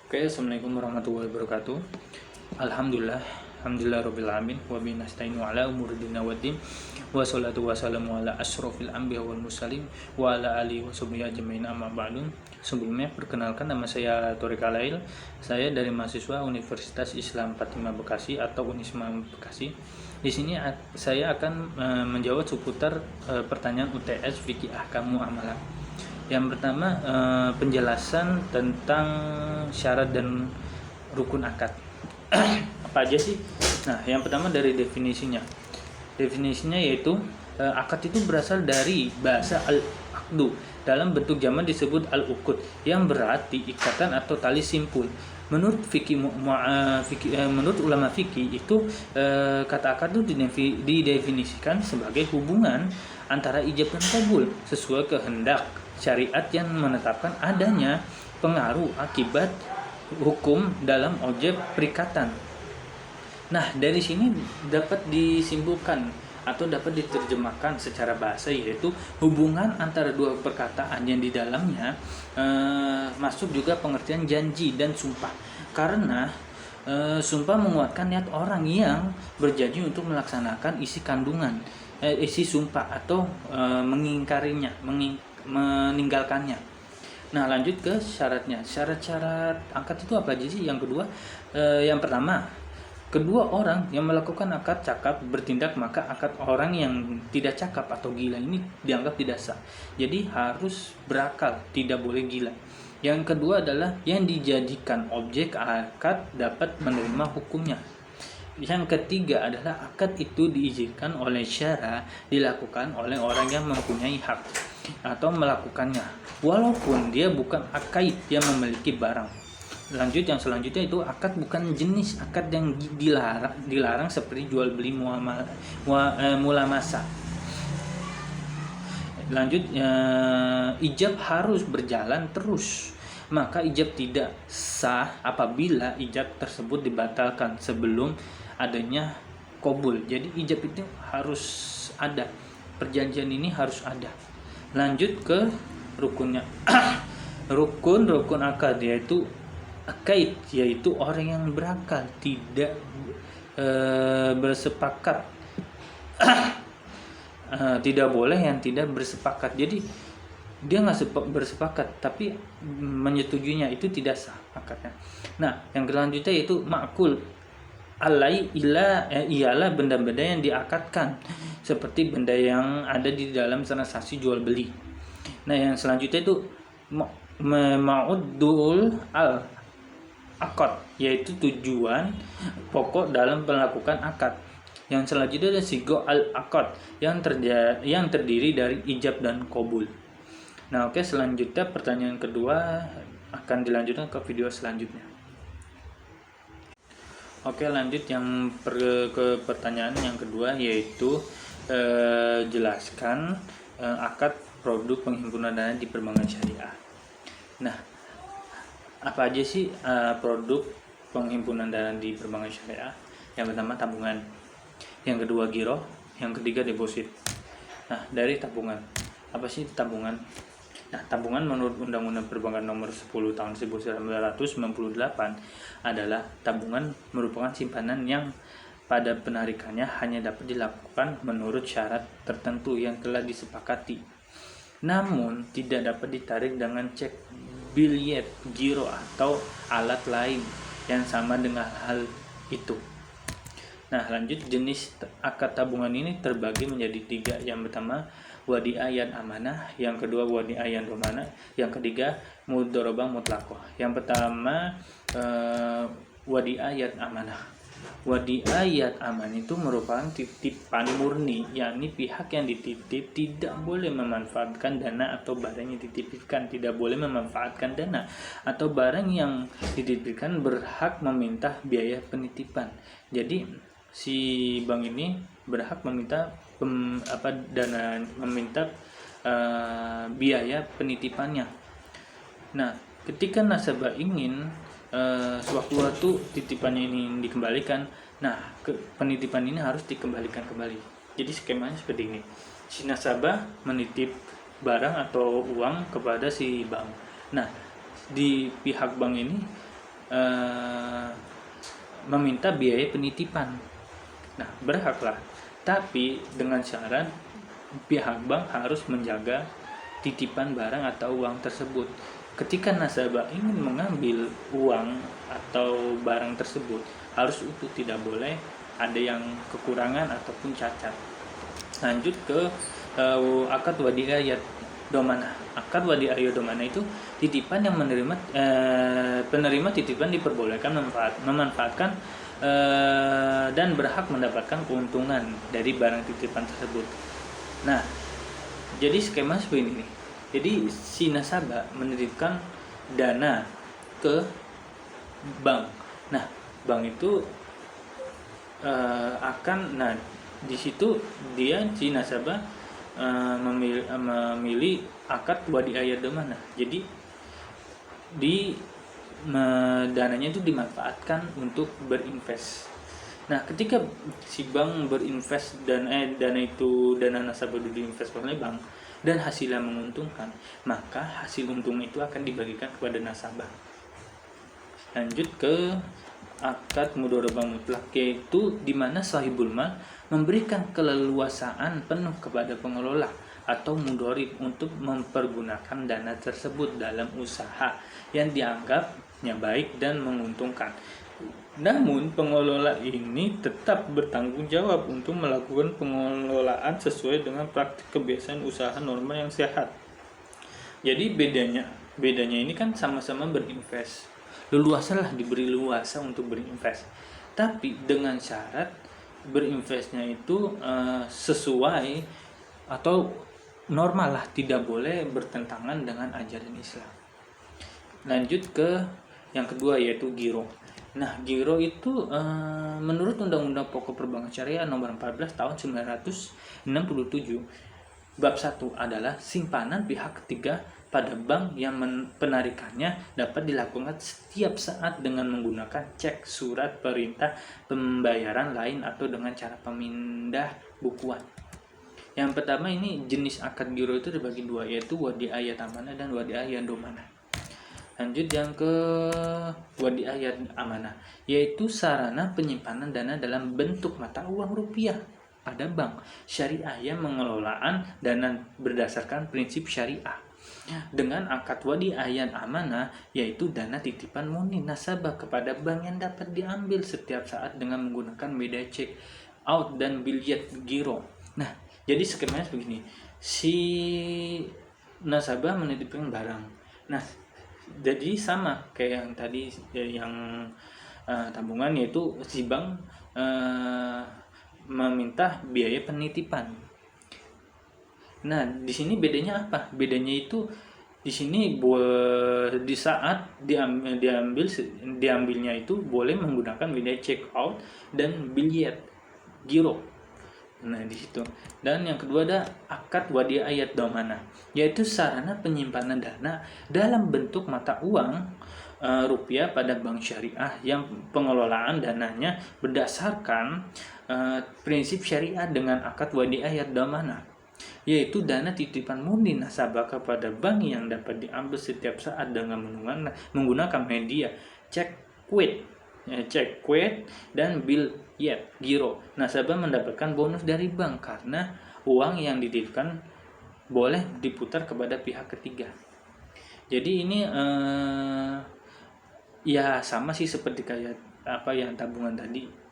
Oke, assalamualaikum warahmatullahi wabarakatuh. Alhamdulillah rabbil alamin wa bihi nasta'inu ala umuri dunya waddin. Wassalatu wassalamu ala asyrofil anbiya wal mursalin wa ala alihi wa sahbihi ajmain amma ba'du. Sebelumnya perkenalkan, nama saya Thoriq Alail. Saya dari mahasiswa Universitas Islam Fatimah Bekasi atau Unisma Bekasi. Di sini saya akan menjawab seputar pertanyaan UTS fikih ahkam muamalah. Yang pertama, penjelasan tentang syarat dan rukun akad. Apa aja sih? Nah, yang pertama dari definisinya. Definisinya yaitu akad itu berasal dari bahasa al-aqdu. Dalam bentuk jamak disebut al-uqud, yang berarti ikatan atau tali simpul. Menurut menurut ulama fikih itu kata akad itu didefinisikan sebagai hubungan antara ijab dan kabul sesuai kehendak syariat yang menetapkan adanya pengaruh akibat hukum dalam objek perikatan. Nah, dari sini dapat disimpulkan atau dapat diterjemahkan secara bahasa, yaitu hubungan antara dua perkataan yang di dalamnya masuk juga pengertian janji dan sumpah. Karena sumpah menguatkan niat orang yang berjanji untuk melaksanakan isi kandungan, isi sumpah atau mengingkarinya, meninggalkannya. Nah, lanjut ke syaratnya. Syarat-syarat akad itu apa aja sih? Yang kedua, yang pertama, kedua orang yang melakukan akad cakap bertindak, maka akad orang yang tidak cakap atau gila ini dianggap tidak sah. Jadi harus berakal, tidak boleh gila. Yang kedua adalah yang dijadikan objek akad dapat menerima hukumnya. Yang ketiga adalah akad itu diizinkan oleh syara dilakukan oleh orang yang mempunyai hak atau melakukannya, walaupun dia bukan akaid yang memiliki barang. Lanjut, yang selanjutnya itu akad bukan jenis akad yang dilarang seperti jual beli mulamasa. Lanjut, ijab harus berjalan terus, maka ijab tidak sah apabila ijab tersebut dibatalkan sebelum adanya qabul. Jadi ijab itu harus ada, perjanjian ini harus ada. Lanjut ke rukunnya. rukun akad yaitu akaid, yaitu orang yang berakal, tidak bersepakat. Tidak boleh yang tidak bersepakat. Jadi dia nggak bersepakat tapi menyetujuinya, itu tidak sah akadnya. Nah, yang selanjutnya yaitu makul ialah benda-benda yang diakadkan, seperti benda yang ada di dalam transaksi jual beli. Nah, yang selanjutnya itu ma'udul al-akad, yaitu tujuan pokok dalam melakukan akad. Yang selanjutnya adalah sigo al-akad yang terdiri dari ijab dan qabul. Nah, oke, selanjutnya pertanyaan kedua akan dilanjutkan ke video selanjutnya. Oke, lanjut ke pertanyaan yang kedua, yaitu jelaskan akad produk penghimpunan dana di perbankan syariah. Nah, apa aja sih produk penghimpunan dana di perbankan syariah? Yang pertama tabungan, yang kedua giro, yang ketiga deposit. Nah, dari tabungan, apa sih tabungan? Nah, tabungan menurut Undang-Undang Perbankan Nomor 10 Tahun 1998 adalah tabungan merupakan simpanan yang pada penarikannya hanya dapat dilakukan menurut syarat tertentu yang telah disepakati. Namun, tidak dapat ditarik dengan cek, biljet, giro atau alat lain yang sama dengan hal itu. Nah, lanjut, jenis akad tabungan ini terbagi menjadi 3. Yang pertama wadi'ah yan amanah, yang kedua wadi'ah yan romana, yang ketiga mudharabah mutlaqah. Yang pertama wadi'ah yan amanah. Wadi'ah yan amanah itu merupakan titipan murni, yakni pihak yang dititip tidak boleh memanfaatkan dana atau barang yang dititipkan, tidak boleh memanfaatkan dana atau barang yang dititipkan, berhak meminta biaya penitipan. Jadi si bank ini berhak meminta biaya penitipannya. Nah, ketika nasabah ingin sewaktu-waktu titipannya ini dikembalikan, nah penitipan ini harus dikembalikan kembali. Jadi skemanya seperti ini: si nasabah menitip barang atau uang kepada si bank. Nah, di pihak bank ini meminta biaya penitipan. Nah, berhaklah, tapi dengan syarat pihak bank harus menjaga titipan barang atau uang tersebut. Ketika nasabah ingin mengambil uang atau barang tersebut, harus utuh, tidak boleh ada yang kekurangan ataupun cacat. Lanjut ke akad wadi'ah domana. Akad wadi'ah domana itu titipan yang penerima titipan diperbolehkan memanfaatkan dan berhak mendapatkan keuntungan dari barang titipan tersebut. Nah, jadi skema seperti ini nih. Jadi si nasabah menitipkan dana ke bank. Nah, bank itu di situ dia si nasabah memilih akad wadi'ah domana. Jadi dananya itu dimanfaatkan untuk berinvest. Nah, ketika si bank berinvest dana nasabah itu diinvest oleh bank dan hasilnya menguntungkan, maka hasil untung itu akan dibagikan kepada nasabah. Lanjut ke akad mudharabah mutlak, yaitu di mana sahibul mal memberikan keleluasaan penuh kepada pengelola atau mudharib untuk mempergunakan dana tersebut dalam usaha yang dianggapnya baik dan menguntungkan. Namun pengelola ini tetap bertanggung jawab untuk melakukan pengelolaan sesuai dengan praktik kebiasaan usaha norma yang sehat. Jadi bedanya ini kan sama-sama berinvest. Leluasalah, diberi leluasa untuk berinvest. Tapi dengan syarat berinvestnya itu sesuai atau normal lah, tidak boleh bertentangan dengan ajaran Islam. Lanjut ke yang kedua, yaitu giro. Nah, giro itu menurut Undang-Undang Pokok Perbankan Syariah Nomor 14 Tahun 1967, Bab 1 adalah simpanan pihak ketiga pada bank yang penarikannya dapat dilakukan setiap saat dengan menggunakan cek, surat perintah pembayaran lain atau dengan cara pemindah bukuan. Yang pertama ini jenis akad giro itu dibagi dua, yaitu wadi'ah amanah dan wadi'ah domana. Lanjut yang ke wadi'ah amanah, yaitu sarana penyimpanan dana dalam bentuk mata uang rupiah pada bank syariah yang mengelolaan dana berdasarkan prinsip syariah. Dengan akad wadi'ah amanah, yaitu dana titipan murni nasabah kepada bank yang dapat diambil setiap saat dengan menggunakan media check out dan biliet giro. Nah, jadi skemanya begini, si nasabah menitipkan barang. Nah, jadi sama kayak yang tadi yang tabungan, yaitu si bank meminta biaya penitipan. Nah, di sini bedanya apa? Bedanya itu di sini di saat diambilnya itu boleh menggunakan media check out dan biliet giro. Nah, di situ. Dan yang kedua ada akad wadi'ah domana, yaitu sarana penyimpanan dana dalam bentuk mata uang rupiah pada bank syariah yang pengelolaan dananya berdasarkan prinsip syariah dengan akad wadi'ah domana, yaitu dana titipan murni nasabah kepada bank yang dapat diambil setiap saat dengan menggunakan media check quote dan biliet giro. Nasabah mendapatkan bonus dari bank karena uang yang dititipkan boleh diputar kepada pihak ketiga. Jadi ini ya sama sih seperti kayak apa yang tabungan tadi.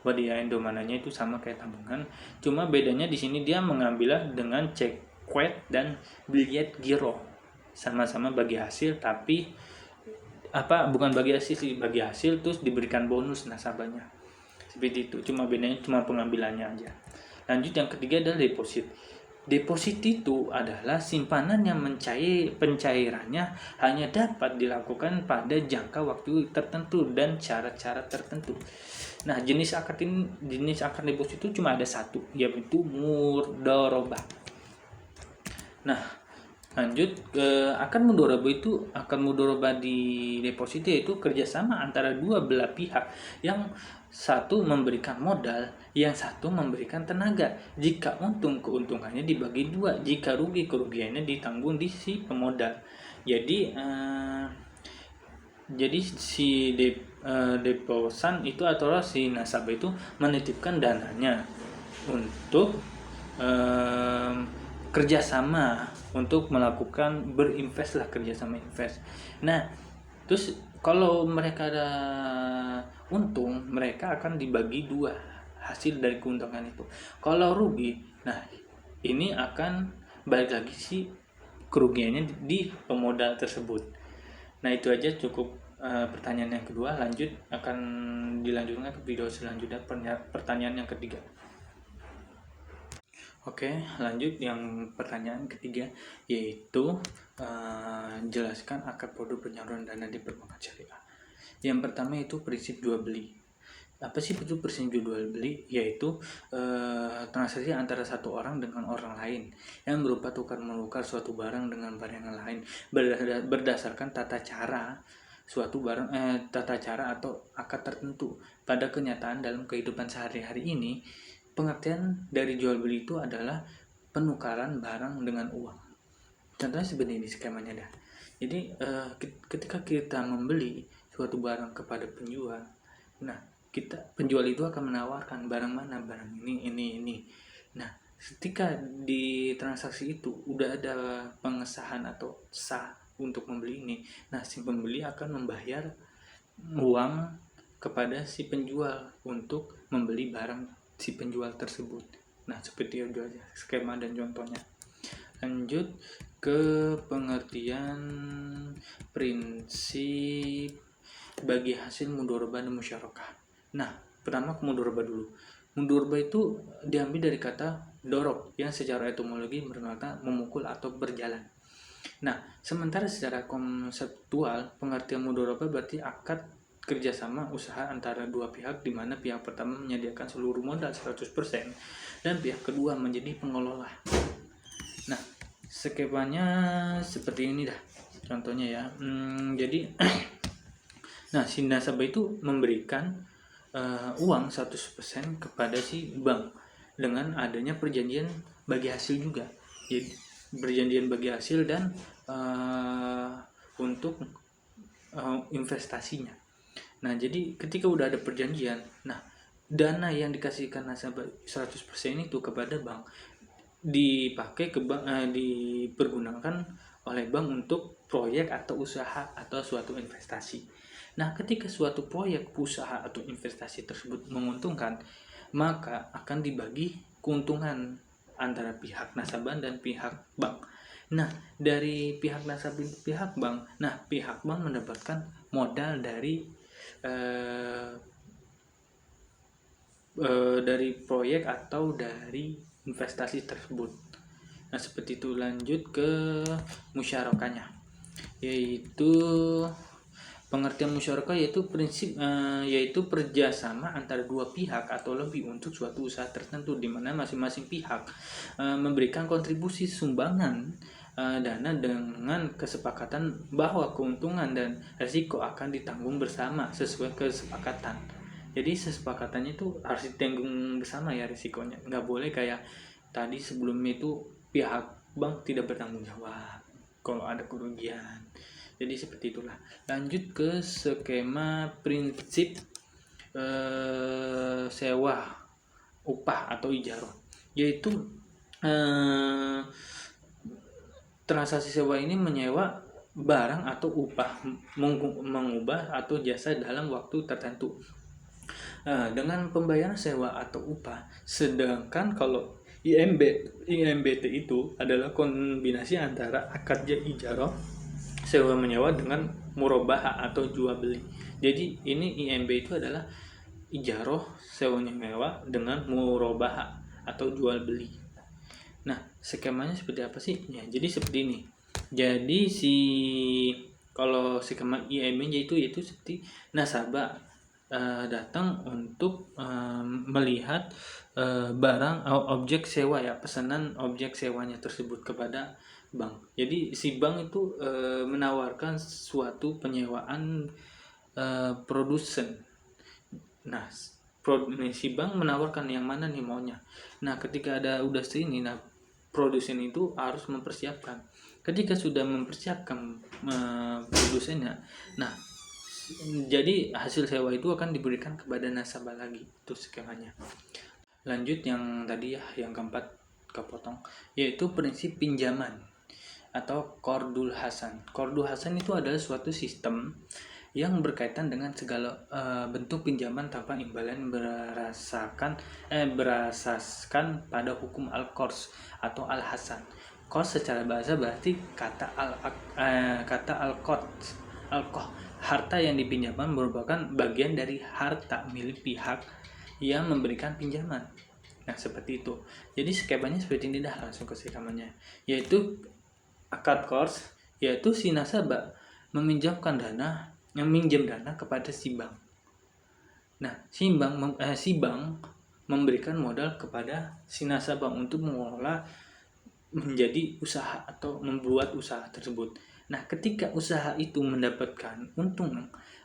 Wadi'ah domananya itu sama kayak tabungan, cuma bedanya di sini dia mengambilnya dengan check quote dan biliet giro, sama-sama bagi hasil, tapi bukan bagi hasil terus diberikan bonus nasabahnya, seperti itu. Cuma bedanya cuma pengambilannya aja. Lanjut yang ketiga adalah deposit. Deposit itu adalah simpanan yang pencairannya hanya dapat dilakukan pada jangka waktu tertentu dan cara-cara tertentu. Nah, jenis akad deposit itu cuma ada satu, yaitu mudharabah. Nah, lanjut ke akad mudharabah di deposito, yaitu kerjasama antara dua belah pihak, yang satu memberikan modal, yang satu memberikan tenaga. Jika untung, keuntungannya dibagi dua, jika rugi, kerugiannya ditanggung di si pemodal. Jadi Jadi si deposan itu atau si nasabah itu menitipkan dananya untuk kerjasama untuk melakukan berinvest lah, kerjasama invest. Nah, terus kalau mereka ada untung, mereka akan dibagi dua hasil dari keuntungan itu. Kalau rugi, nah ini akan balik lagi si kerugiannya di pemodal tersebut. Nah itu aja cukup pertanyaan yang kedua. Lanjut, akan dilanjutkan ke video selanjutnya, pertanyaan yang ketiga. Oke, lanjut yang pertanyaan ketiga, yaitu jelaskan akar produk penyaluran dana di perbankan syariah. Yang pertama itu prinsip jual beli. Apa sih itu prinsip jual beli? Yaitu transaksi antara satu orang dengan orang lain yang berupa tukar menukar suatu barang dengan barang yang lain berdasarkan tata cara suatu barang tata cara atau akad tertentu. Pada kenyataan dalam kehidupan sehari-hari ini, pengertian dari jual beli itu adalah penukaran barang dengan uang. Contohnya seperti ini skemanya dah. Jadi ketika kita membeli suatu barang kepada penjual, nah penjual itu akan menawarkan barang mana, barang ini. Nah, ketika di transaksi itu udah ada pengesahan atau sah untuk membeli ini, nah si pembeli akan membayar uang kepada si penjual untuk membeli barang si penjual tersebut. Nah, seperti itu aja skema dan contohnya. Lanjut ke pengertian prinsip bagi hasil mudharabah dan musyarakah. Nah, pertama ke mudharabah dulu. Mudharabah itu diambil dari kata dorob yang secara etimologi bermakna memukul atau berjalan. Nah, sementara secara konseptual pengertian mudharabah berarti akad kerjasama usaha antara dua pihak, di mana pihak pertama menyediakan seluruh modal 100% dan pihak kedua menjadi pengelola. Nah, skemanya seperti ini dah contohnya ya. Jadi nah si nasabah itu memberikan uang 100% kepada si bank dengan adanya perjanjian bagi hasil juga. Jadi perjanjian bagi hasil dan untuk investasinya. Nah, jadi ketika udah ada perjanjian, nah dana yang dikasihkan nasabah 100% itu kepada bank dipakai ke bank, dipergunakan oleh bank untuk proyek atau usaha atau suatu investasi. Nah, ketika suatu proyek, usaha atau investasi tersebut menguntungkan, maka akan dibagi keuntungan antara pihak nasabah dan pihak bank. Nah, dari pihak nasabah pihak bank, nah pihak bank mendapatkan modal dari dari proyek atau dari investasi tersebut. Nah, seperti itu. Lanjut ke musyarakahnya, yaitu pengertian musyarakah yaitu prinsip yaitu kerjasama antara dua pihak atau lebih untuk suatu usaha tertentu, di mana masing-masing pihak memberikan kontribusi sumbangan dana dengan kesepakatan bahwa keuntungan dan risiko akan ditanggung bersama sesuai kesepakatan. Jadi kesepakatannya itu harus ditanggung bersama ya risikonya. Nggak boleh kayak tadi sebelumnya itu pihak bank tidak bertanggung jawab kalau ada kerugian. Jadi seperti itulah. Lanjut ke skema prinsip sewa upah atau ijarah, yaitu transaksi sewa ini menyewa barang atau upah, mengubah atau jasa dalam waktu tertentu dengan pembayaran sewa atau upah. Sedangkan kalau IMBT itu adalah kombinasi antara akad ijarah sewa menyewa dengan murabahah atau jual beli. Jadi ini IMB itu adalah ijarah sewa menyewa dengan murabahah atau jual beli. Nah, skemanya seperti apa sih? Ya, jadi seperti ini. Jadi kalau skema IMB itu seperti nasabah datang untuk melihat barang objek sewa ya, pesanan objek sewanya tersebut kepada bank. Jadi si bank itu menawarkan suatu penyewaan produsen. Nah, si bank menawarkan yang mana nih maunya. Nah, ketika udah sini, nah produsen itu harus mempersiapkan. Ketika sudah mempersiapkan produsennya, nah Jadi hasil sewa itu akan diberikan kepada nasabah lagi, itu skemanya. Lanjut yang tadi ya, yang keempat kepotong, yaitu prinsip pinjaman atau Qardul Hasan. Qardul Hasan itu adalah suatu sistem yang berkaitan dengan segala bentuk pinjaman tanpa imbalan berasaskan pada hukum al-qars atau al-hasan. Qars secara bahasa berarti kata al-qard. Harta yang dipinjamkan merupakan bagian dari harta milik pihak yang memberikan pinjaman. Nah, seperti itu. Jadi skemanya seperti ini, dah langsung ke skemanya. Yaitu akad qars, yaitu si nasabah meminjam dana kepada si bank. Nah, si bank memberikan modal kepada si nasabah untuk mengelola menjadi usaha atau membuat usaha tersebut. Nah, ketika usaha itu mendapatkan untung,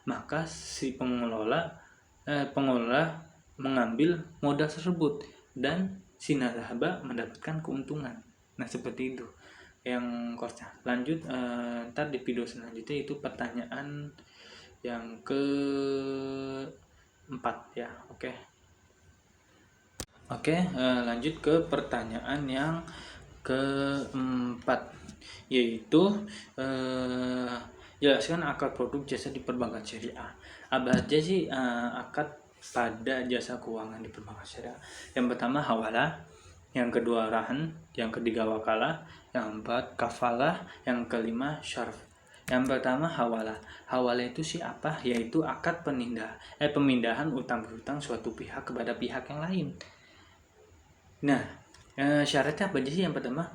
maka si pengelola mengambil modal tersebut dan si nasabah mendapatkan keuntungan. Nah, seperti itu yang course-nya. Lanjut ntar di video selanjutnya itu pertanyaan yang ke-4 ya. Oke, lanjut ke pertanyaan yang keempat, yaitu jelaskan akad produk jasa di perbankan syariah. Apa aja sih akad pada jasa keuangan di perbankan syariah? Yang pertama hawalah, yang kedua rahan, yang ketiga wakalah, yang keempat kafalah, yang kelima syarf. Yang pertama hawalah. Hawalah itu apa? Yaitu akad pemindahan utang berhutang suatu pihak kepada pihak yang lain. Nah, syaratnya apa aja sih? Yang pertama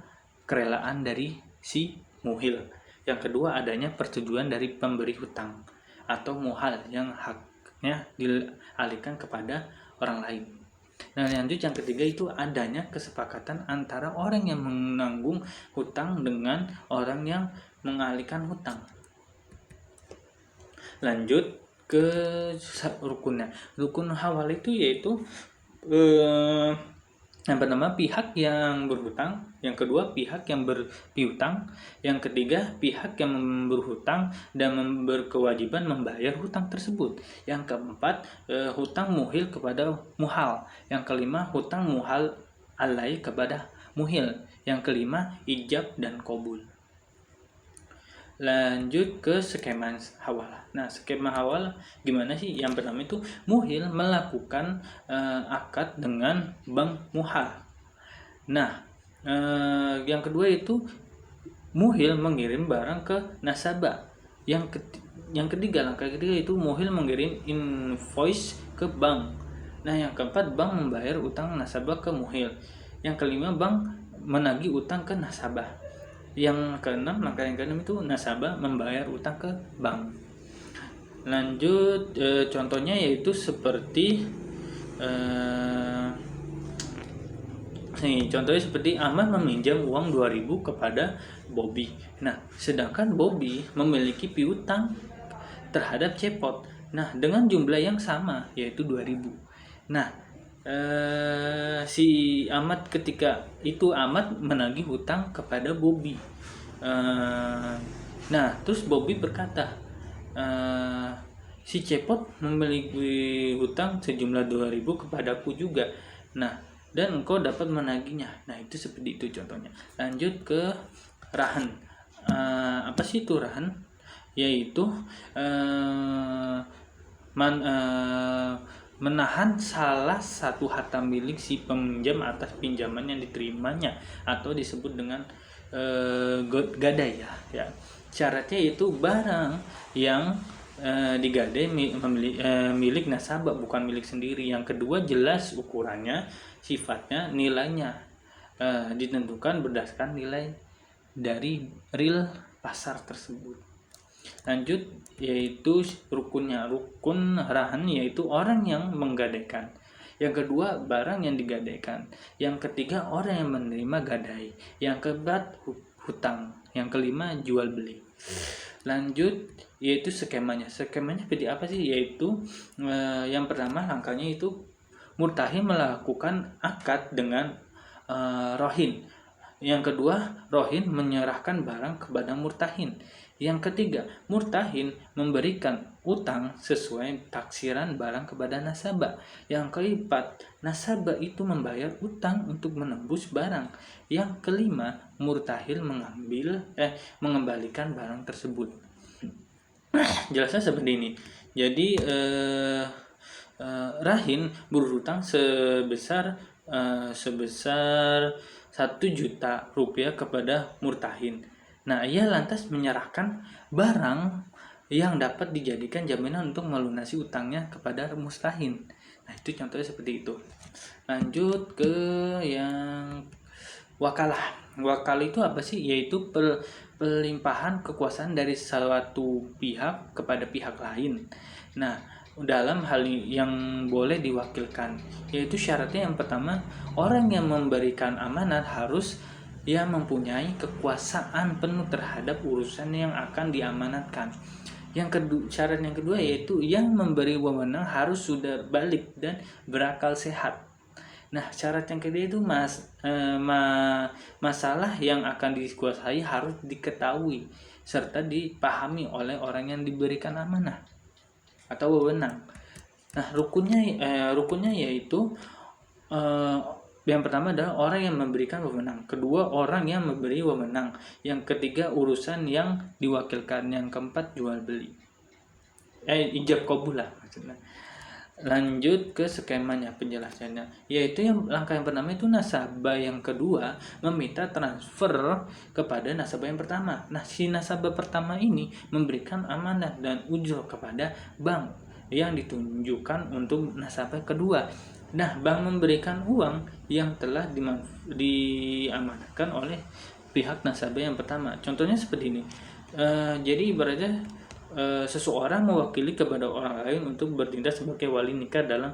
kerelaan dari si muhil. Yang kedua adanya persetujuan dari pemberi hutang atau muhal yang haknya dialihkan kepada orang lain. Nah, lanjut yang ketiga itu adanya kesepakatan antara orang yang menanggung hutang dengan orang yang mengalihkan hutang. Lanjut ke rukunnya. Rukun hawal itu yaitu yang pertama pihak yang berhutang, yang kedua pihak yang berpiutang, yang ketiga pihak yang berhutang dan berkewajiban membayar hutang tersebut, yang keempat hutang muhil kepada muhal, yang kelima hutang muhal alai kepada muhil, yang kelima ijab dan qabul. Lanjut ke skema hawalah. Nah, skema hawalah gimana sih? Yang pertama itu muhil melakukan akad dengan bank muhal. Nah, yang kedua itu muhil mengirim barang ke nasabah. Yang ketiga, langkah ketiga itu muhil mengirim invoice ke bank. Nah, yang keempat bank membayar utang nasabah ke muhil. Yang kelima bank menagih utang ke nasabah. Yang keenam, langkah yang keenam itu nasabah membayar utang ke bank. Lanjut contohnya yaitu seperti contohnya seperti Ahmad meminjam uang 2.000 kepada Bobby. Nah, sedangkan Bobby memiliki piutang terhadap Cepot. Nah, dengan jumlah yang sama yaitu 2.000. Nah, si Ahmad ketika itu Ahmad menagih hutang kepada Bobby. Nah, terus Bobby berkata, si Cepot memiliki hutang sejumlah 2.000 kepadaku juga. Nah, dan engkau dapat menagihnya. Nah, itu seperti itu contohnya. Lanjut ke rahan. Apa sih itu rahan? Yaitu menahan salah satu harta milik si peminjam atas pinjaman yang diterimanya atau disebut dengan gadai ya. Syaratnya itu barang yang digadai milik nasabah, bukan milik sendiri. Yang kedua jelas ukurannya, sifatnya, nilainya ditentukan berdasarkan nilai dari real pasar tersebut. Lanjut yaitu rukunnya. Rukun rahan yaitu orang yang menggadaikan. Yang kedua barang yang digadaikan. Yang ketiga orang yang menerima gadai. Yang keempat hutang. Yang kelima jual beli. Lanjut yaitu skemanya. Skemanya seperti apa sih? Yaitu yang pertama langkahnya itu murtahin melakukan akad dengan rohin. Yang kedua, rohin menyerahkan barang kepada murtahin. Yang ketiga, murtahin memberikan utang sesuai taksiran barang kepada nasabah. Yang keempat, nasabah itu membayar utang untuk menembus barang. Yang kelima, murtahin mengembalikan barang tersebut. Jelasnya seperti ini. Jadi Rahin berhutang sebesar 1 juta rupiah kepada murtahin. Nah, ia lantas menyerahkan barang yang dapat dijadikan jaminan untuk melunasi utangnya kepada murtahin. Nah, itu contohnya seperti itu. Lanjut ke yang wakalah. Wakalah itu apa sih? Yaitu pelimpahan kekuasaan dari suatu pihak kepada pihak lain. Nah, dalam hal yang boleh diwakilkan, yaitu syaratnya yang pertama, orang yang memberikan amanat harus mempunyai kekuasaan penuh terhadap urusan yang akan diamanatkan. Syarat yang kedua yaitu yang memberi wewenang harus sudah balik dan berakal sehat. Nah, syarat yang kedua itu masalah yang akan dikuasai harus diketahui serta dipahami oleh orang yang diberikan amanah atau wewenang. Nah, rukunnya yaitu yang pertama adalah orang yang memberikan wewenang, kedua orang yang memberi wewenang, yang ketiga urusan yang diwakilkan, yang keempat jual beli. Ijab qabul lah maksudnya. Lanjut ke skemanya, penjelasannya, yaitu langkah yang pertama itu nasabah yang kedua meminta transfer kepada nasabah yang pertama. Nah, si nasabah pertama ini memberikan amanat dan ujur kepada bank yang ditunjukkan untuk nasabah kedua. Nah, bank memberikan uang yang telah diamanatkan oleh pihak nasabah yang pertama. Contohnya seperti ini. Jadi ibaratnya seseorang mewakili kepada orang lain untuk bertindak sebagai wali nikah dalam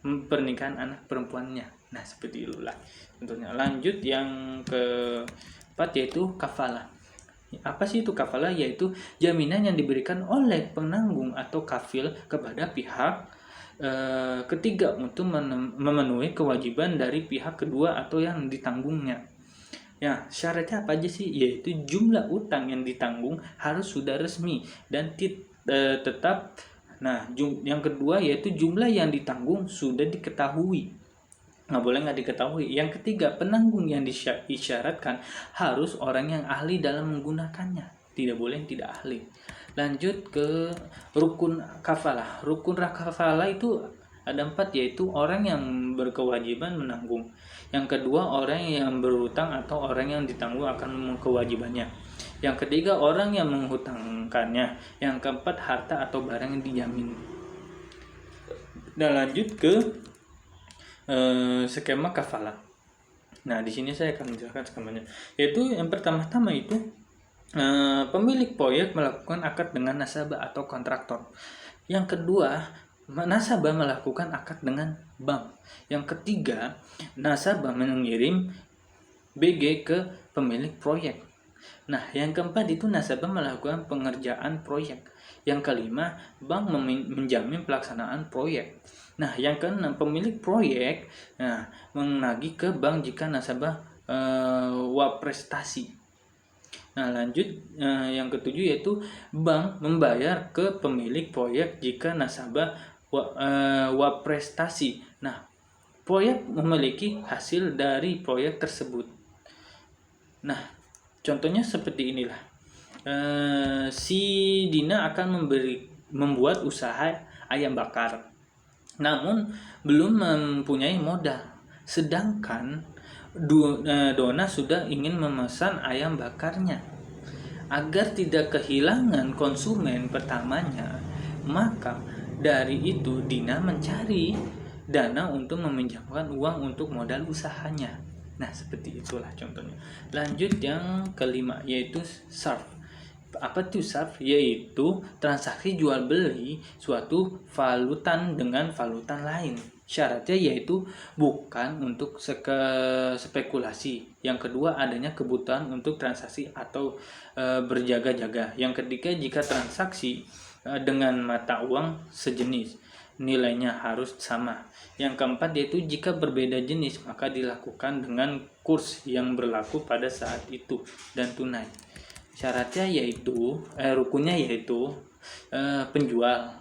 pernikahan anak perempuannya. Nah, seperti itulah contohnya. Lanjut yang keempat yaitu kafalah. Apa sih itu kafalah? Yaitu jaminan yang diberikan oleh penanggung atau kafil kepada pihak ketiga untuk memenuhi kewajiban dari pihak kedua atau yang ditanggungnya. Ya, syaratnya apa aja sih? Yaitu jumlah utang yang ditanggung harus sudah resmi dan tetap. Nah, yang kedua yaitu jumlah yang ditanggung sudah diketahui. Nggak boleh nggak diketahui. Yang ketiga, penanggung yang disyaratkan harus orang yang ahli dalam menggunakannya. Tidak boleh yang tidak ahli. Lanjut ke rukun kafalah. Rukun kafalah itu ada 4, yaitu orang yang berkewajiban menanggung. Yang kedua, orang yang berhutang atau orang yang ditanggung akan kewajibannya. Yang ketiga, orang yang menghutangkannya. Yang keempat, harta atau barang yang dijamin. Dan lanjut ke skema kafalah. Nah, di sini saya akan menjelaskan skemanya. Yaitu yang pertama-tama itu pemilik proyek melakukan akad dengan nasabah atau kontraktor. Yang kedua, nasabah melakukan akad dengan bank. Yang ketiga, nasabah mengirim BG ke pemilik proyek. Nah, yang keempat itu nasabah melakukan pengerjaan proyek. Yang kelima, bank menjamin pelaksanaan proyek. Nah, yang keenam, pemilik proyek menagih ke bank jika nasabah waprestasi. Nah, lanjut yang ketujuh yaitu bank membayar ke pemilik proyek jika nasabah waprestasi. Nah, proyek memiliki hasil dari proyek tersebut. Nah, contohnya seperti inilah. Si Dina akan membuat usaha ayam bakar, namun belum mempunyai modal. Sedangkan Dona sudah ingin memesan ayam bakarnya. Agar tidak kehilangan konsumen pertamanya, maka dari itu Dina mencari dana untuk meminjamkan uang untuk modal usahanya. Nah, seperti itulah contohnya. Lanjut yang kelima yaitu sarf. Apa itu sarf? Yaitu transaksi jual beli suatu valutan dengan valutan lain. Syaratnya yaitu bukan untuk spekulasi. Yang kedua, adanya kebutuhan untuk transaksi atau berjaga-jaga. Yang ketiga, jika transaksi dengan mata uang sejenis. nilainya harus sama. Yang keempat yaitu jika berbeda jenis maka dilakukan dengan kurs yang berlaku pada saat itu dan tunai. Syaratnya yaitu rukunnya yaitu penjual,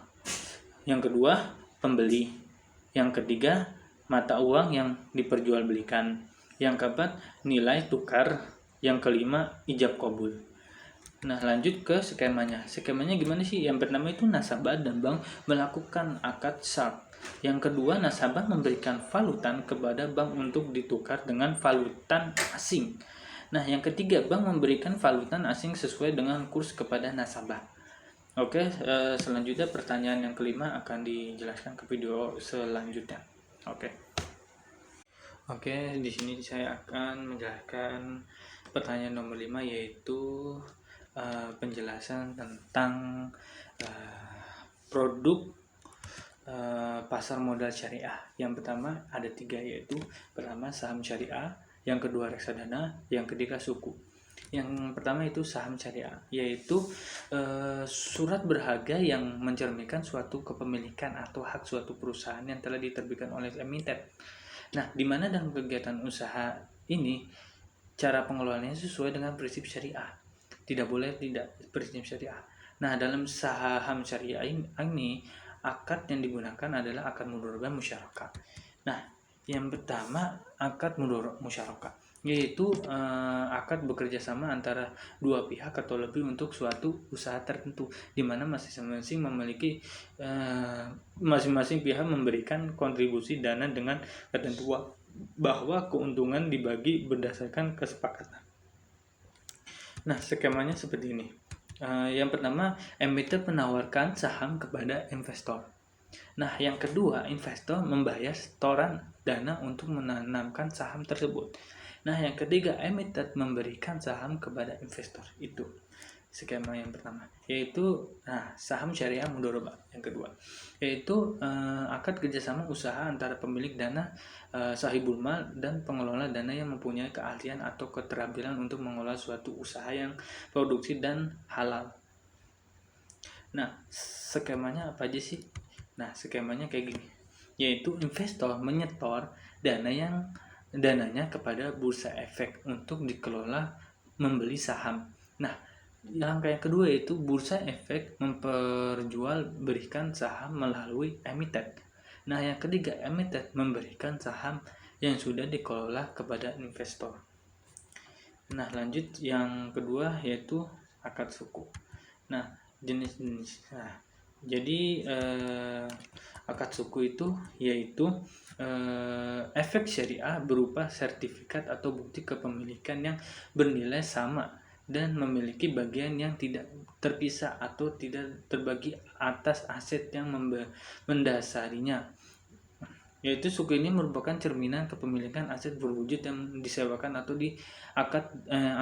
yang kedua pembeli, yang ketiga mata uang yang diperjualbelikan, yang keempat nilai tukar, yang kelima ijab kabul. Nah, lanjut ke skemanya. Skemanya gimana sih? Yang pertama itu nasabah dan bank melakukan akad syart. Yang kedua, nasabah memberikan valutan kepada bank untuk ditukar dengan valutan asing. Nah, yang ketiga, bank memberikan valutan asing sesuai dengan kurs kepada nasabah. Oke, selanjutnya pertanyaan yang kelima akan dijelaskan ke video selanjutnya. Oke, di sini saya akan menjelaskan pertanyaan nomor 5 yaitu penjelasan tentang produk pasar modal syariah. Yang pertama ada 3 yaitu pertama saham syariah, yang kedua reksadana, yang ketiga suku. Yang pertama itu saham syariah, yaitu surat berharga yang mencerminkan suatu kepemilikan atau hak suatu perusahaan yang telah diterbitkan oleh emiten. Nah, di mana dalam kegiatan usaha ini cara pengelolaannya sesuai dengan prinsip syariah. Tidak boleh tidak prinsip syariah. Nah, dalam saham syariah ini akad yang digunakan adalah akad mudharabah musyarakah. Nah, yang pertama akad mudharabah musyarakah, yaitu akad bekerja sama antara dua pihak atau lebih untuk suatu usaha tertentu, di mana masing-masing memiliki masing-masing pihak memberikan kontribusi dana dengan ketentuan bahwa keuntungan dibagi berdasarkan kesepakatan. Nah, skemanya seperti ini. Yang pertama, emiten menawarkan saham kepada investor. Nah, yang kedua, investor membayar setoran dana untuk menanamkan saham tersebut. Nah, yang ketiga, emiten memberikan saham kepada investor. Itu skema yang pertama, yaitu saham syariah mudharabah. Yang kedua, yaitu akad kerjasama usaha antara pemilik dana, sahibul mal, dan pengelola dana yang mempunyai keahlian atau keterampilan untuk mengelola suatu usaha yang produksi dan halal. Nah, skemanya apa aja sih? Nah, skemanya kayak gini, yaitu investor menyetor dananya kepada bursa efek untuk dikelola membeli saham. Nah, langkah yang kedua yaitu bursa efek memperjualbelikan saham melalui emiten. Nah, yang ketiga, emiten memberikan saham yang sudah dikelola kepada investor. Nah, lanjut yang kedua yaitu akad suku. Nah, jenis-jenis. Jadi akad suku itu yaitu efek syariah berupa sertifikat atau bukti kepemilikan yang bernilai sama dan memiliki bagian yang tidak terpisah atau tidak terbagi atas aset yang mendasarinya. Yaitu suku ini merupakan cerminan kepemilikan aset berwujud yang disewakan atau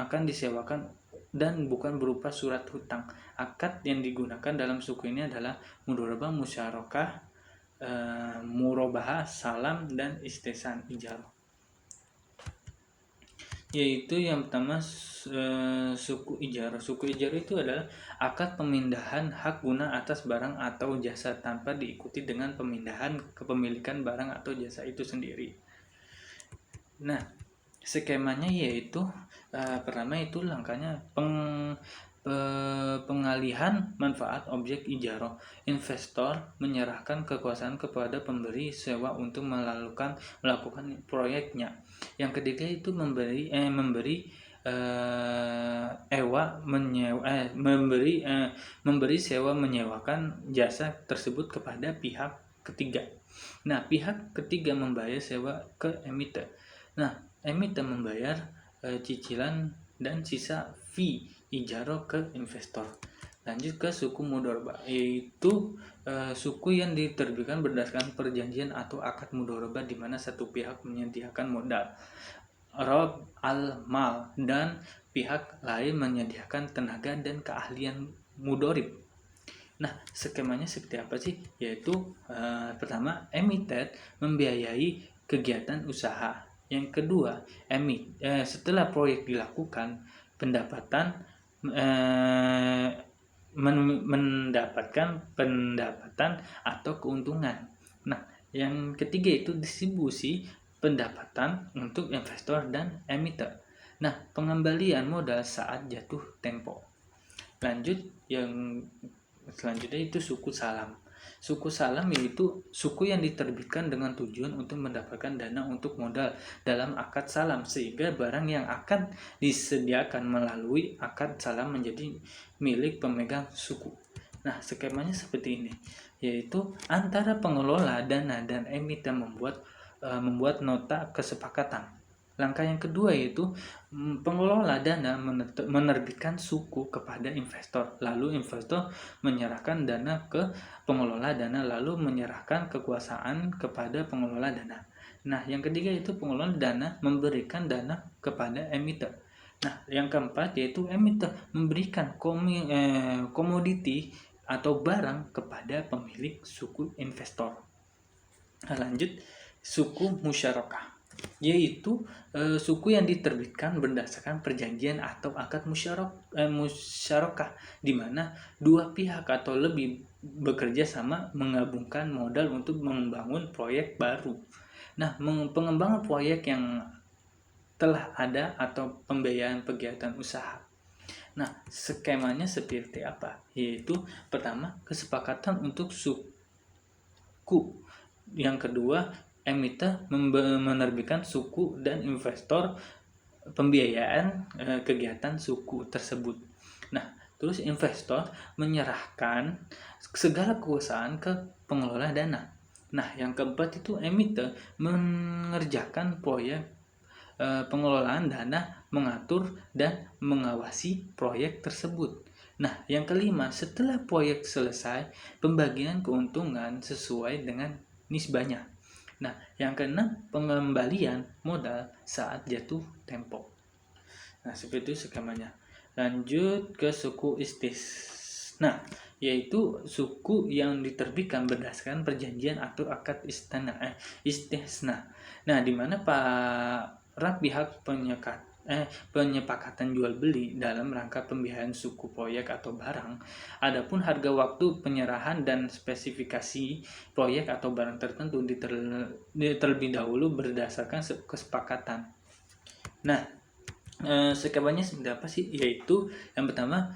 akan disewakan dan bukan berupa surat hutang. Akad yang digunakan dalam suku ini adalah mudharabah musyarakah, murabahah, salam, dan istihsan ijarah. Yaitu yang pertama suku ijarah. Suku ijarah itu adalah akad pemindahan hak guna atas barang atau jasa tanpa diikuti dengan pemindahan kepemilikan barang atau jasa itu sendiri. Nah, skemanya yaitu pertama itu langkahnya pengalihan manfaat objek ijarah. Investor menyerahkan kekuasaan kepada pemberi sewa untuk melakukan proyeknya. Yang ketiga itu memberi sewa menyewakan jasa tersebut kepada pihak ketiga. Nah, pihak ketiga membayar sewa ke emiten. Nah, emiten membayar cicilan dan sisa fee ijarah ke investor. Lanjut ke suku mudharabah, yaitu suku yang diterbitkan berdasarkan perjanjian atau akad mudharabah di mana satu pihak menyediakan modal rob al-mal dan pihak lain menyediakan tenaga dan keahlian mudharib. Nah, skemanya seperti apa sih? Yaitu pertama, emiten membiayai kegiatan usaha. Yang kedua, setelah proyek dilakukan, pendapatan mendapatkan pendapatan atau keuntungan. Nah, yang ketiga itu distribusi pendapatan untuk investor dan emitter. Nah, pengembalian modal saat jatuh tempo. Lanjut, yang selanjutnya itu suku salam. Suku salam yaitu suku yang diterbitkan dengan tujuan untuk mendapatkan dana untuk modal dalam akad salam, sehingga barang yang akan disediakan melalui akad salam menjadi milik pemegang suku. Nah, skemanya seperti ini, yaitu antara pengelola dana dan emiten membuat nota kesepakatan. Langkah yang kedua yaitu pengelola dana menerbitkan suku kepada investor, lalu investor menyerahkan dana ke pengelola dana, lalu menyerahkan kekuasaan kepada pengelola dana. Nah, yang ketiga itu pengelola dana memberikan dana kepada emiten. Nah, yang keempat yaitu emiten memberikan komoditi atau barang kepada pemilik suku investor. Nah, lanjut, suku musyarakah, yaitu suku yang diterbitkan berdasarkan perjanjian atau akad musyarakah, di mana dua pihak atau lebih bekerja sama menggabungkan modal untuk membangun proyek baru. Nah, pengembangan proyek yang telah ada atau pembiayaan kegiatan usaha. Nah, skemanya seperti apa? Yaitu pertama, kesepakatan untuk suku. Yang kedua, emiten menerbitkan suku dan investor pembiayaan kegiatan suku tersebut. Nah, terus investor menyerahkan segala kekuasaan ke pengelola dana. Nah, yang keempat itu emiten mengerjakan proyek pengelolaan dana, mengatur dan mengawasi proyek tersebut. Nah, yang kelima, setelah proyek selesai, pembagian keuntungan sesuai dengan nisbahnya. Nah, yang keenam, pengembalian modal saat jatuh tempo. Nah, seperti itu skemanya. Lanjut ke suku istisna, yaitu suku yang diterbitkan berdasarkan perjanjian atau akad istisna. Nah, di mana para pihak penyepakatan jual beli dalam rangka pembiayaan suku proyek atau barang. Adapun harga waktu penyerahan dan spesifikasi proyek atau barang tertentu terlebih dahulu berdasarkan kesepakatan. Nah, skemanya seperti apa sih? Yaitu yang pertama,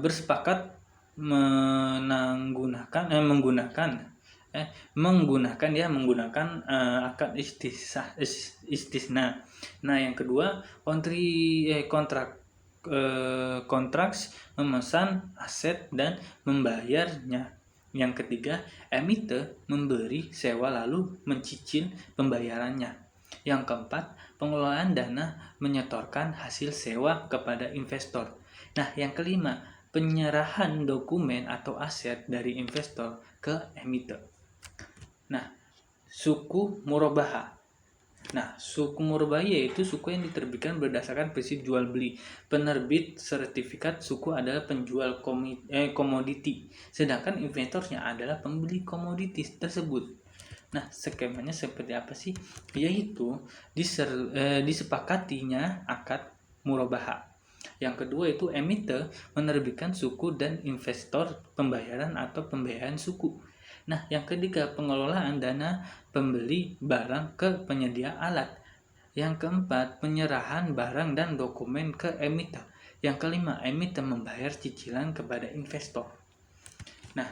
bersepakat menggunakan akad istisna. Nah, yang kedua, kontrak memesan aset dan membayarnya. Yang ketiga, emiten memberi sewa lalu mencicil pembayarannya. Yang keempat, pengelolaan dana menyetorkan hasil sewa kepada investor. Nah, yang kelima, penyerahan dokumen atau aset dari investor ke emiten. Nah, suku murabahah. Nah, suku murabahah yaitu suku yang diterbitkan berdasarkan prinsip jual beli. Penerbit sertifikat suku adalah penjual komoditi, sedangkan investornya adalah pembeli komoditi tersebut. Nah, skemanya seperti apa sih? Yaitu disepakatinya akad murabahah. Yang kedua itu emiten menerbitkan suku dan investor pembayaran atau pembiayaan suku. Nah, yang ketiga, pengelolaan dana pembeli barang ke penyedia alat. Yang keempat, penyerahan barang dan dokumen ke emiten. Yang kelima, emiten membayar cicilan kepada investor. Nah,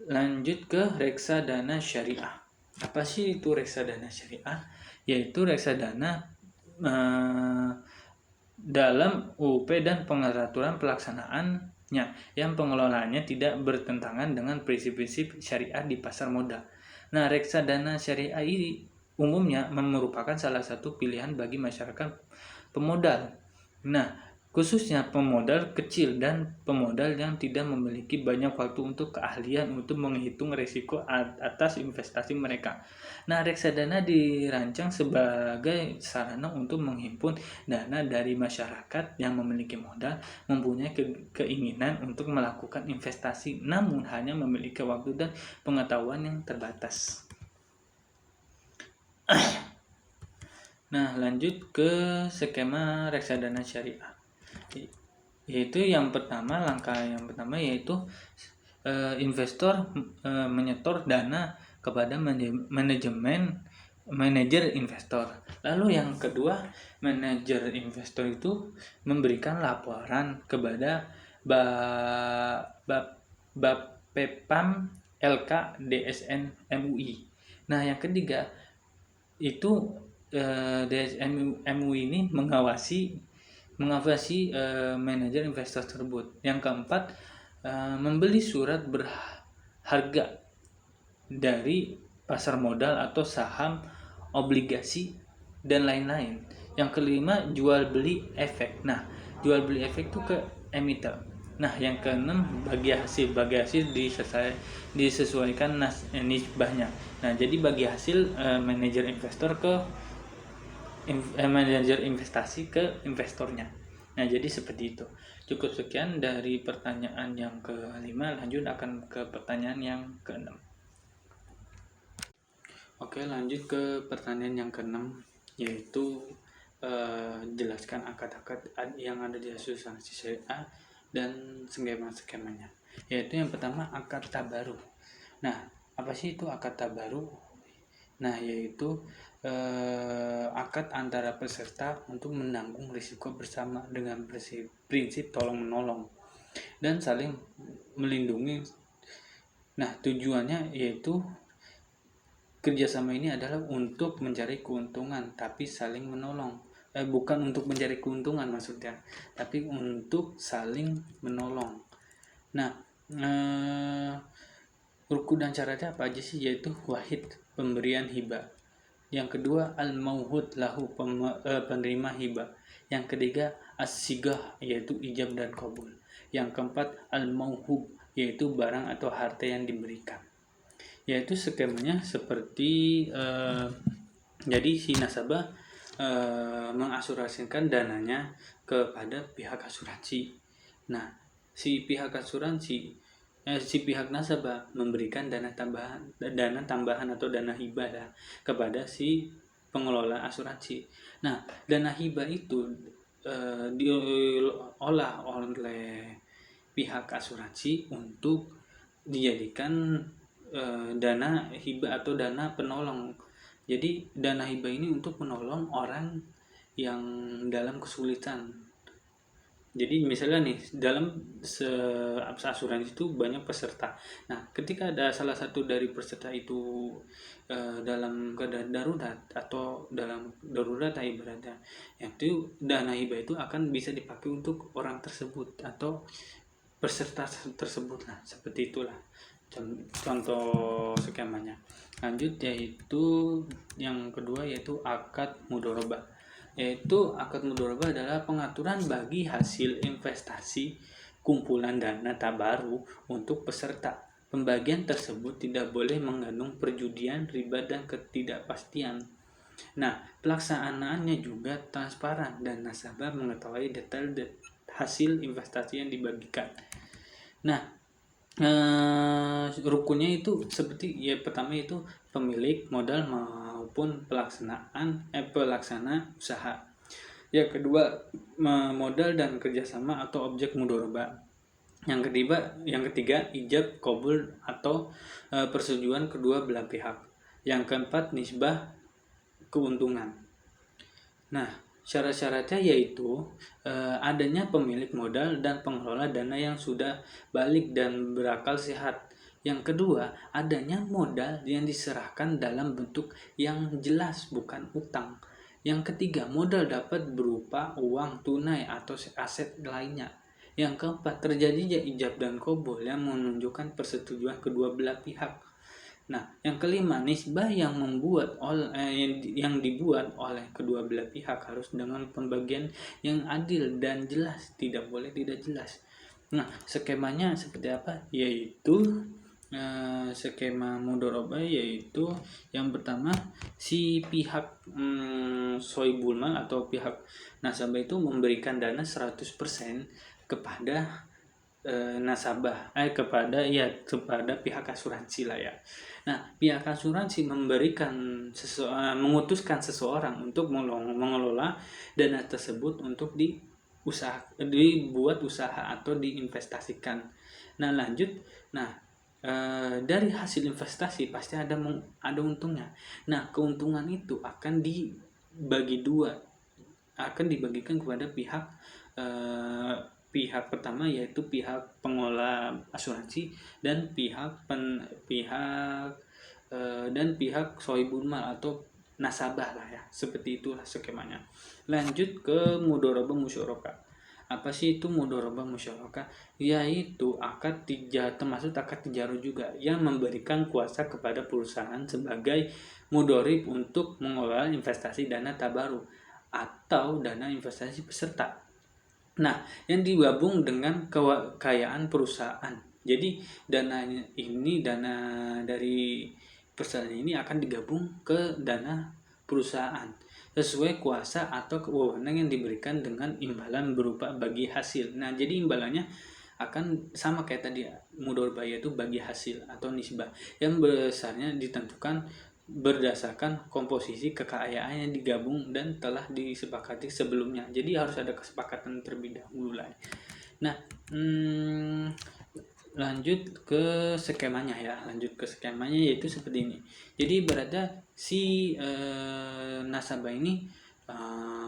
lanjut ke reksadana syariah. Apa sih itu reksadana syariah? Yaitu reksadana dalam UUP dan pengaturan pelaksanaannya yang pengelolaannya tidak bertentangan dengan prinsip-prinsip syariah di pasar modal. Nah, reksadana syariah ini umumnya merupakan salah satu pilihan bagi masyarakat pemodal. Nah, khususnya pemodal kecil dan pemodal yang tidak memiliki banyak waktu untuk keahlian untuk menghitung risiko atas investasi mereka. Nah, reksadana dirancang sebagai sarana untuk menghimpun dana dari masyarakat yang memiliki modal, mempunyai keinginan untuk melakukan investasi, namun hanya memiliki waktu dan pengetahuan yang terbatas. Nah, lanjut ke skema reksadana syariah. Yaitu langkah yang pertama yaitu investor menyetor dana kepada manajer investor. Lalu yang kedua, manajer investor itu memberikan laporan kepada Bapepam LK DSN MUI. Nah, yang ketiga itu DSN MUI ini mengawasi manajer investor tersebut. Yang keempat, membeli surat berharga dari pasar modal atau saham, obligasi, dan lain-lain. Yang kelima, jual beli efek. Nah, jual beli efek itu ke emiten. Nah, yang keenam, bagi hasil disesuaikan nisbahnya. Nah, jadi bagi hasil manajer investor ke manajer investasi ke investornya. Nah, jadi seperti itu. Cukup sekian dari pertanyaan yang kelima. Lanjut akan ke pertanyaan yang keenam. Oke, lanjut ke pertanyaan yang keenam, yaitu jelaskan akad-akad yang ada di asuransi syariah dan skema-skemanya. Yaitu yang pertama, akad tabaru. Nah, apa sih itu akad tabaru? Nah, yaitu akad antara peserta untuk menanggung risiko bersama dengan prinsip tolong-menolong dan saling melindungi. Nah, tujuannya yaitu kerjasama ini adalah untuk mencari keuntungan, tapi saling menolong. Bukan untuk mencari keuntungan maksudnya, tapi untuk saling menolong. Nah, rukun dan syaratnya apa aja sih? Yaitu wahid, pemberian hibah. Yang kedua, al-mauhud lahu, penerima hibah. Yang ketiga, as-sigah, yaitu ijab dan qabul. Yang keempat, al-mauhub, yaitu barang atau harta yang diberikan. Yaitu skemanya seperti jadi si nasabah mengasurasikan dananya kepada pihak asuransi. Nah, si pihak nasabah memberikan dana tambahan atau dana hibah kepada si pengelola asuransi. Nah, dana hibah itu diolah oleh pihak asuransi untuk dijadikan dana hibah atau dana penolong. Jadi dana hibah ini untuk menolong orang yang dalam kesulitan. Jadi misalnya nih, dalam asuransi itu banyak peserta. Nah, ketika ada salah satu dari peserta itu dalam keadaan darurat atau dalam darurat ibaratnya, itu dana hibah itu akan bisa dipakai untuk orang tersebut atau peserta tersebut. Nah, seperti itulah contoh skemanya. Lanjut, yaitu yang kedua, yaitu akad mudharabah. Yaitu akad mudharabah adalah pengaturan bagi hasil investasi kumpulan dana tabaru untuk peserta. Pembagian tersebut tidak boleh mengandung perjudian, riba, dan ketidakpastian. Nah, pelaksanaannya juga transparan dan nasabah mengetahui detail hasil investasi yang dibagikan. Nah, rukunnya itu seperti pertama itu pemilik modal maupun pelaksana usaha. Yang kedua, modal dan kerjasama atau objek mudharabah. Yang ketiga ijab qabul atau persetujuan kedua belah pihak. Yang keempat, nisbah keuntungan. Nah, syarat-syaratnya yaitu adanya pemilik modal dan pengelola dana yang sudah balik dan berakal sehat. Yang kedua, adanya modal yang diserahkan dalam bentuk yang jelas, bukan utang. Yang ketiga, modal dapat berupa uang tunai atau aset lainnya. Yang keempat, terjadinya ijab dan qabul yang menunjukkan persetujuan kedua belah pihak. Nah, yang kelima, nisbah yang dibuat oleh kedua belah pihak harus dengan pembagian yang adil dan jelas, tidak boleh tidak jelas. Nah, skemanya seperti apa? Yaitu skema mudharabah, yaitu yang pertama, si pihak sohibul mal atau pihak nasabah itu memberikan dana 100% kepada nasabah kepada pihak asuransi lah ya. Nah, pihak asuransi mengutuskan seseorang untuk mengelola dana tersebut untuk dibuat usaha atau diinvestasikan. Nah lanjut, dari hasil investasi pasti ada untungnya. Nah keuntungan itu akan dibagi dua, akan dibagikan kepada pihak pertama, yaitu pihak pengelola asuransi dan pihak sohibul mal atau nasabah lah ya, seperti itulah skemanya. Lanjut ke mudharabah musyarakah. Apa sih itu mudharabah musyarakah? Yaitu termasuk akad tijarah juga, yang memberikan kuasa kepada perusahaan sebagai mudharib untuk mengelola investasi dana tabaruk atau dana investasi peserta. Nah, yang digabung dengan kekayaan perusahaan. Jadi dana dari perusahaan ini akan digabung ke dana perusahaan sesuai kuasa atau wewenang yang diberikan dengan imbalan berupa bagi hasil. Nah, jadi imbalannya akan sama kayak tadi, mudharabah itu bagi hasil atau nisbah yang besarnya ditentukan berdasarkan komposisi kekayaan yang digabung dan telah disepakati sebelumnya. Jadi harus ada kesepakatan terlebih dahulu lah. Nah, lanjut ke skemanya yaitu seperti ini. Jadi ibaratnya si nasabah ini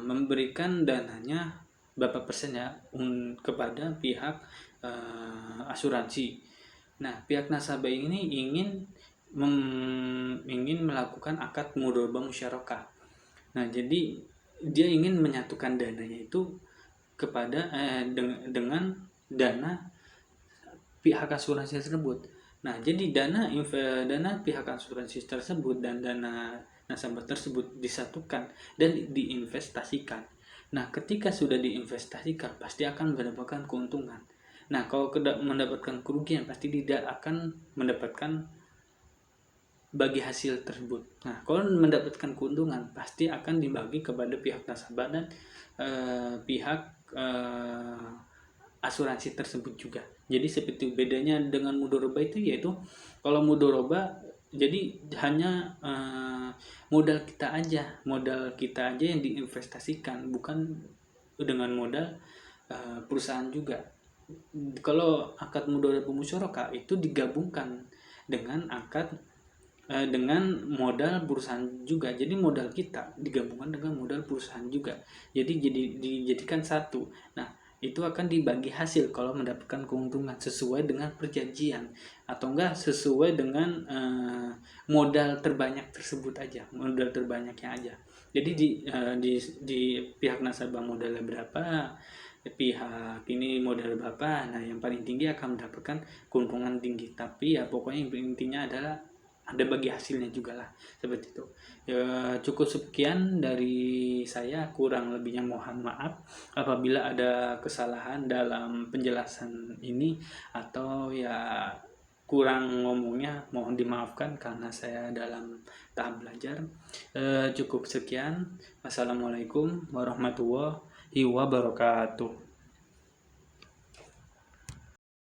memberikan dananya berapa persen ya kepada pihak asuransi. Nah, pihak nasabah ini ingin melakukan akad mudharabah musyarakah. Nah, jadi dia ingin menyatukan dananya itu kepada dengan dana pihak asuransi tersebut. Nah, jadi dana pihak asuransi tersebut dan dana nasabah tersebut disatukan dan diinvestasikan. Nah, ketika sudah diinvestasikan pasti akan mendapatkan keuntungan. Nah, kalau mendapatkan kerugian pasti tidak akan mendapatkan bagi hasil tersebut. Nah, kalau mendapatkan keuntungan pasti akan dibagi kepada pihak nasabah dan pihak asuransi tersebut juga. Jadi seperti bedanya dengan mudharabah itu, yaitu kalau mudharabah jadi hanya modal kita aja yang diinvestasikan, bukan dengan modal perusahaan juga. Kalau akad mudharabah musyarakah itu digabungkan dengan dengan modal perusahaan juga. Jadi modal kita digabungkan dengan modal perusahaan juga. Jadi dijadikan satu. Nah, itu akan dibagi hasil kalau mendapatkan keuntungan sesuai dengan perjanjian atau enggak sesuai dengan modal terbanyaknya aja. Jadi di pihak nasabah modalnya berapa, pihak ini modal berapa. Nah, yang paling tinggi akan mendapatkan keuntungan tinggi. Tapi ya pokoknya intinya adalah ada bagi hasilnya juga lah, seperti itu. Ya, cukup sekian dari saya, kurang lebihnya mohon maaf apabila ada kesalahan dalam penjelasan ini atau ya kurang ngomongnya, mohon dimaafkan karena saya dalam tahap belajar. Cukup sekian. Wassalamualaikum warahmatullahi wabarakatuh.